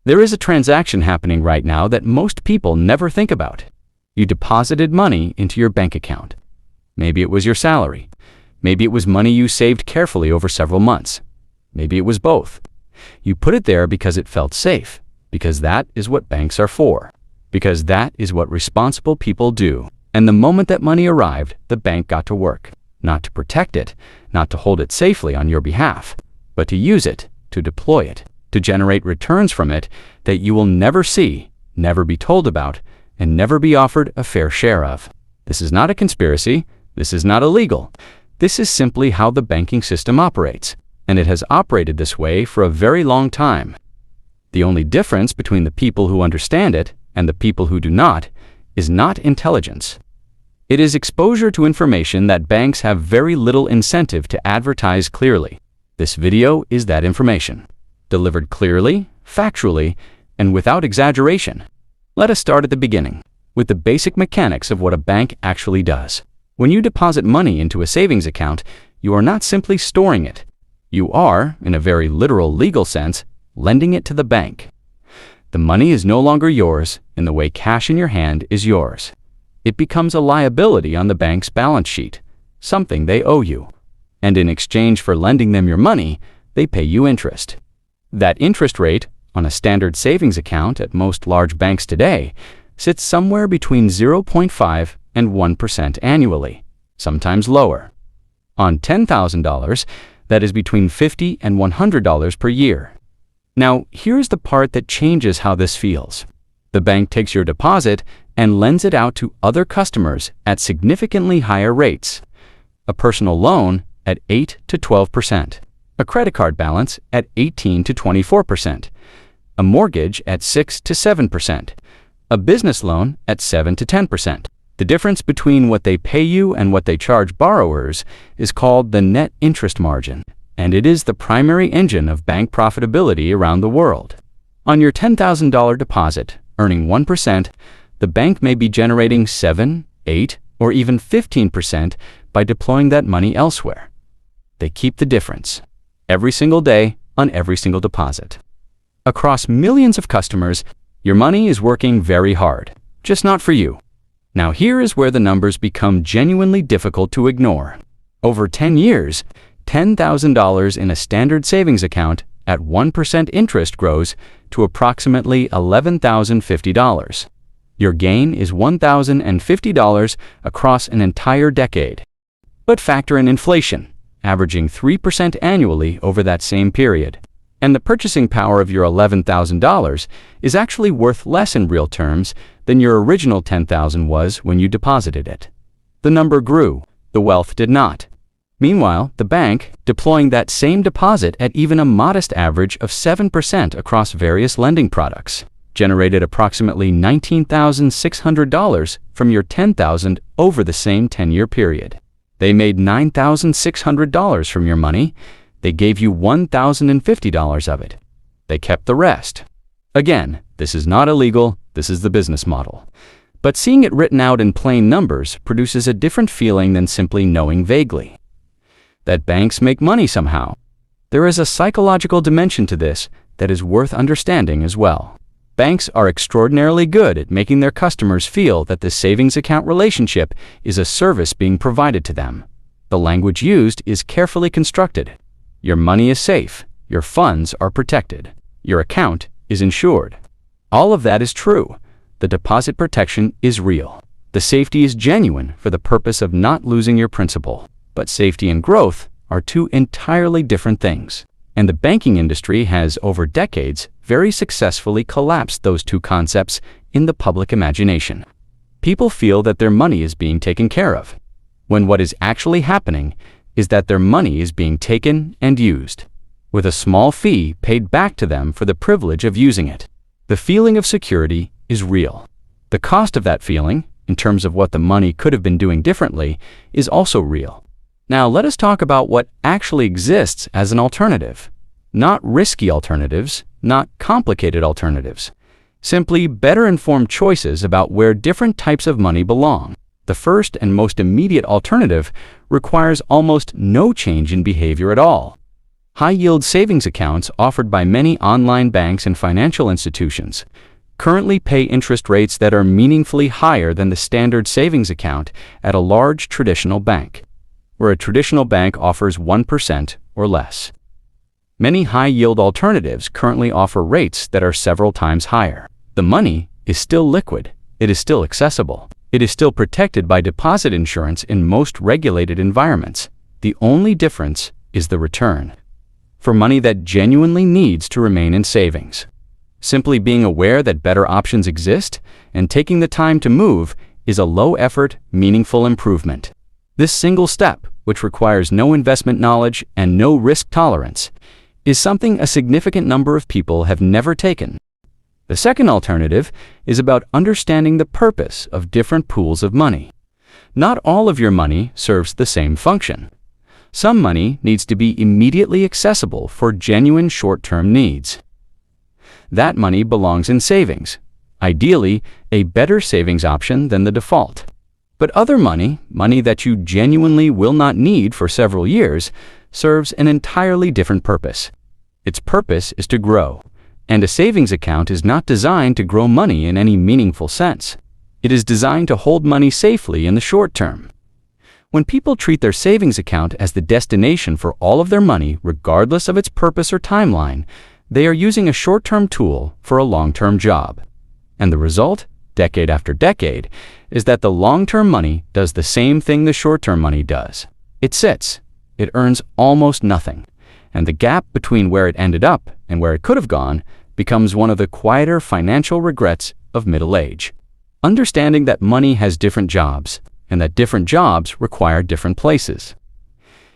There is a transaction happening right now that most people never think about. You deposited money into your bank account. Maybe it was your salary. Maybe it was money you saved carefully over several months. Maybe it was both. You put it there because it felt safe, because that is what banks are for, because that is what responsible people do. And the moment that money arrived, the bank got to work, not to protect it, not to hold it safely on your behalf, but to use it, to deploy it, to generate returns from it that you will never see, never be told about, and never be offered a fair share of. This is not a conspiracy. This is not illegal. This is simply how the banking system operates, and it has operated this way for a very long time. The only difference between the people who understand it and the people who do not is not intelligence. It is exposure to information that banks have very little incentive to advertise clearly. This video is that information, delivered clearly, factually, and without exaggeration. Let us start at the beginning, with the basic mechanics of what a bank actually does. When you deposit money into a savings account, you are not simply storing it. You are, in a very literal legal sense, lending it to the bank. The money is no longer yours in the way cash in your hand is yours. It becomes a liability on the bank's balance sheet, something they owe you. And in exchange for lending them your money, they pay you interest. That interest rate, on a standard savings account at most large banks today, sits somewhere between 0.5 and 1% annually, sometimes lower. On $10,000, that is between $50 and $100 per year. Now, here's the part that changes how this feels. The bank takes your deposit and lends it out to other customers at significantly higher rates. A personal loan at 8 to 12%, a credit card balance at 18 to 24%, a mortgage at 6 to 7%, a business loan at 7 to 10%. The difference between what they pay you and what they charge borrowers is called the net interest margin, and it is the primary engine of bank profitability around the world. On your $10,000 deposit, earning 1%, the bank may be generating 7, 8, or even 15% by deploying that money elsewhere. They keep the difference every single day on every single deposit. Across millions of customers, your money is working very hard, just not for you. Now here is where the numbers become genuinely difficult to ignore. Over 10 years, $10,000 in a standard savings account at 1% interest grows to approximately $11,050. Your gain is $1,050 across an entire decade. But factor in inflation, averaging 3% annually over that same period. And the purchasing power of your $11,000 is actually worth less in real terms than your original $10,000 was when you deposited it. The number grew, the wealth did not. Meanwhile, the bank, deploying that same deposit at even a modest average of 7% across various lending products, generated approximately $19,600 from your $10,000 over the same 10-year period. They made $9,600 from your money. They gave you $1,050 of it. They kept the rest. Again, this is not illegal, this is the business model. But seeing it written out in plain numbers produces a different feeling than simply knowing vaguely that banks make money somehow. There is a psychological dimension to this that is worth understanding as well. Banks are extraordinarily good at making their customers feel that the savings account relationship is a service being provided to them. The language used is carefully constructed. Your money is safe. Your funds are protected. Your account is insured. All of that is true. The deposit protection is real. The safety is genuine for the purpose of not losing your principal. But safety and growth are two entirely different things. And the banking industry has, over decades, very successfully collapsed those two concepts in the public imagination. People feel that their money is being taken care of, when what is actually happening is that their money is being taken and used, with a small fee paid back to them for the privilege of using it. The feeling of security is real. The cost of that feeling, in terms of what the money could have been doing differently, is also real. Now let us talk about what actually exists as an alternative. Not risky alternatives, not complicated alternatives. Simply better informed choices about where different types of money belong. The first and most immediate alternative requires almost no change in behavior at all. High-yield savings accounts offered by many online banks and financial institutions currently pay interest rates that are meaningfully higher than the standard savings account at a large traditional bank, where a traditional bank offers 1% or less. Many high-yield alternatives currently offer rates that are several times higher. The money is still liquid. It is still accessible. It is still protected by deposit insurance in most regulated environments. The only difference is the return. For money that genuinely needs to remain in savings, simply being aware that better options exist and taking the time to move is a low-effort, meaningful improvement. This single step, which requires no investment knowledge and no risk tolerance, is something a significant number of people have never taken. The second alternative is about understanding the purpose of different pools of money. Not all of your money serves the same function. Some money needs to be immediately accessible for genuine short-term needs. That money belongs in savings, ideally a better savings option than the default. But other money that you genuinely will not need for several years, serves an entirely different purpose. Its purpose is to grow, and a savings account is not designed to grow money in any meaningful sense. It is designed to hold money safely in the short term. When people treat their savings account as the destination for all of their money, regardless of its purpose or timeline, they are using a short-term tool for a long-term job. And the result, decade after decade, is that the long-term money does the same thing the short-term money does. It sits. It earns almost nothing. And the gap between where it ended up and where it could have gone becomes one of the quieter financial regrets of middle age. Understanding that money has different jobs, and that different jobs require different places,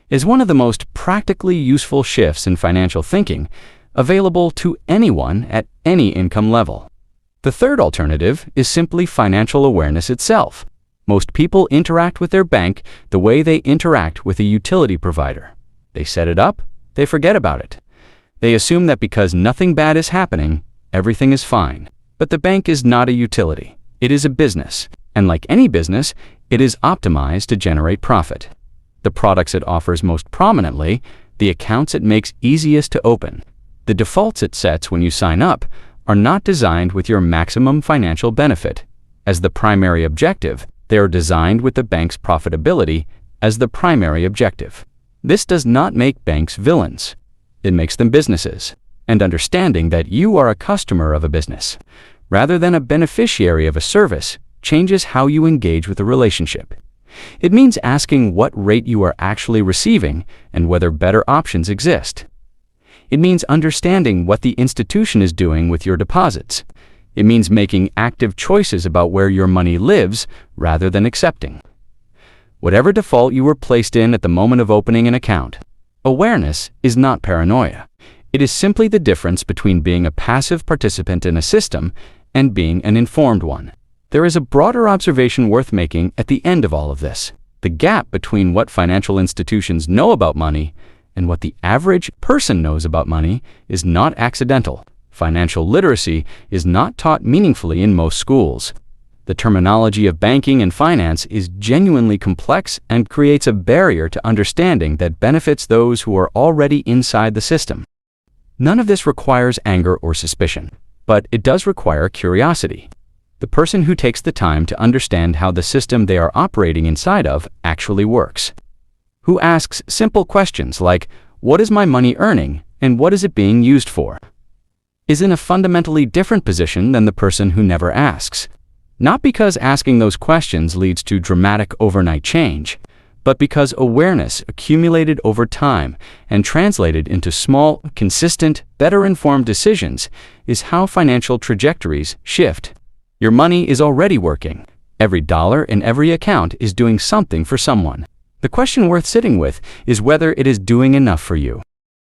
is one of the most practically useful shifts in financial thinking available to anyone at any income level. The third alternative is simply financial awareness itself. Most people interact with their bank the way they interact with a utility provider. They set it up, they forget about it. They assume that because nothing bad is happening, everything is fine. But the bank is not a utility. It is a business, and like any business, it is optimized to generate profit. The products it offers most prominently, the accounts it makes easiest to open, the defaults it sets when you sign up, are not designed with your maximum financial benefit as the primary objective. They are designed with the bank's profitability as the primary objective. This does not make banks villains. It makes them businesses. And understanding that you are a customer of a business, rather than a beneficiary of a service, changes how you engage with the relationship. It means asking what rate you are actually receiving and whether better options exist. It means understanding what the institution is doing with your deposits. It means making active choices about where your money lives rather than accepting whatever default you were placed in at the moment of opening an account. Awareness is not paranoia. It is simply the difference between being a passive participant in a system and being an informed one. There is a broader observation worth making at the end of all of this. The gap between what financial institutions know about money and what the average person knows about money is not accidental. Financial literacy is not taught meaningfully in most schools. The terminology of banking and finance is genuinely complex and creates a barrier to understanding that benefits those who are already inside the system. None of this requires anger or suspicion, but it does require curiosity. The person who takes the time to understand how the system they are operating inside of actually works. Who asks simple questions like, what is my money earning and what is it being used for? Is in a fundamentally different position than the person who never asks. Not because asking those questions leads to dramatic overnight change, but because awareness accumulated over time and translated into small, consistent, better-informed decisions is how financial trajectories shift. Your money is already working. Every dollar in every account is doing something for someone. The question worth sitting with is whether it is doing enough for you.